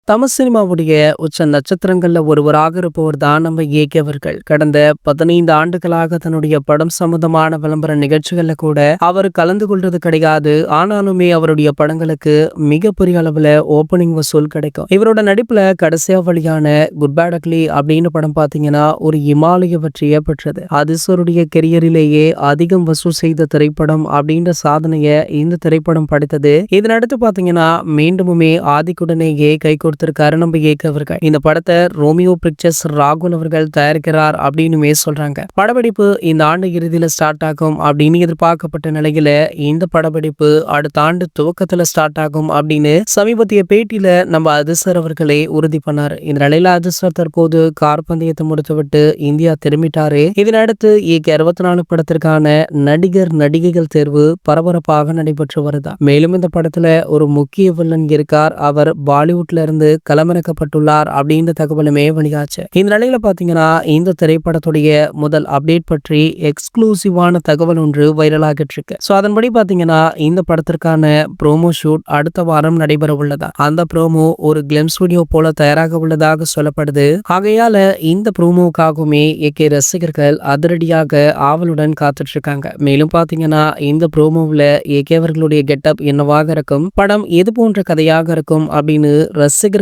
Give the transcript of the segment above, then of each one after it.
தமிழ் சினிமாவுடைய உச்ச நட்சத்திரங்கள்ல ஒருவராக இருப்பவர் தான் நம்ம ஏகே அவர்கள். கடந்த 15 ஆண்டுகளாக தன்னுடைய படம் சம்பந்தமான விளம்பர நிகழ்ச்சிகள்ல கூட அவர் கலந்து கொள்றது கிடையாது. ஆனாலுமே அவருடைய படங்களுக்கு மிகப்பெரிய அளவுல ஓப்பனிங் வசூல் கிடைக்கும். இவரோட நடிப்புல கடைசியா வெளியான குட் பேட் அக்லி அப்படின்னு படம் பாத்தீங்கன்னா ஒரு இமாலய வெற்றியை பெற்றது. அதிசருடைய கெரியரிலேயே அதிகம் வசூல் செய்த திரைப்படம் அப்படின்ற சாதனையை இந்த திரைப்படம் படைத்தது. இதனடுத்து பாத்தீங்கன்னா மீண்டுமே ஆதிக்குடனேயே கை கொடுத்திருக்காரு நம்ம ஏகே அவர்கள். இந்த படத்தை ரோமியோ பிக்சர்ஸ் ராகுல் அவர்கள் தயாரிக்கிறார் அப்படின்னு சொல்றாங்க. படப்பிடிப்பு இந்த ஆண்டு இறுதியில ஸ்டார்ட் ஆகும் அப்படின்னு எதிர்பார்க்கப்பட்ட நிலையில இந்த படப்பிடிப்பு அடுத்த ஆண்டு துவக்கத்துல ஸ்டார்ட் ஆகும் அப்படின்னு சமீபத்திய பேட்டியில நம்ம அதிசர் அவர்களே உறுதி பண்ணாரு. இந்த நிலையில அதிசர் தற்போது கார் பந்தயத்தை முடித்துவிட்டு இந்தியா திரும்பிட்டாரு. இதனடுத்து ஏகே 64 படத்திற்கான நடிகர் நடிகைகள் தேர்வு பரபரப்பாக நடைபெற்று வருதா. மேலும் இந்த படத்துல ஒரு முக்கிய வில்லன் இருக்கார். அவர் பாலிவுட்ல இருந்து களமிறக்கப்பட்டுள்ளார் அப்படின்ற தகவலுமே வெளியாச்சு. இந்த நிலையில பாத்தீங்கன்னா இந்த திரைப்படத்துடைய முதல் அப்டேட் பற்றி எக்ஸ்க்ளூசிவான தகவல் ஒன்று வைரலாகிட்டு இருக்கு. சோ அதன்படி பாத்தீங்கன்னா இந்த படத்திற்கான ப்ரோமோ ஷூட் அடுத்த வாரம் நடைபெற உள்ளதா. அந்த ப்ரோமோ ஒரு கிளிம்ஸ் வீடியோ போல தயாராக உள்ளதாக சொல்லப்படுது. ஆகையால இந்த ப்ரோமோக்காகவுமே ஏகே ரசிகர்கள் அதிரடியாக ஆவலுடன் காத்துட்டு இருக்காங்க. மேலும் பாத்தீங்கன்னா இந்த ப்ரோமோவில் ஏகே அவர்களுடைய கெட்டப் என்னவாக இருக்கும், படம் எது போன்ற கதையாக இருக்கும் அப்படின்னு ரசிகர்களுடைய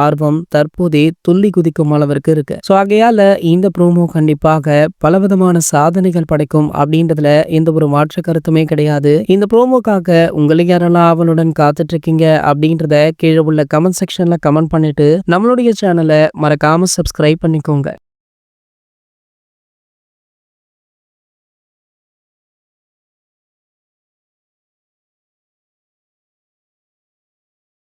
ஆர்வம் தற்போதே துள்ளி குதிக்கும் அளவிற்கு இருக்கு. சோ ஆகையால இந்த ப்ரோமோ கண்டிப்பாக பலவிதமான சாதனைகள் படைக்கும் அப்படின்றதுல எந்த ஒரு மாற்று கருத்துமே கிடையாது. இந்த ப்ரோமோக்காக உங்களை யாரெல்லாம் ஆவலுடன் காத்துட்டு இருக்கீங்க அப்படின்றத கீழே உள்ள கமெண்ட் செக்ஷன்ல கமெண்ட் பண்ணிட்டு நம்மளுடைய சேனலை மறக்காம சப்ஸ்கிரைப் பண்ணிக்கோங்க.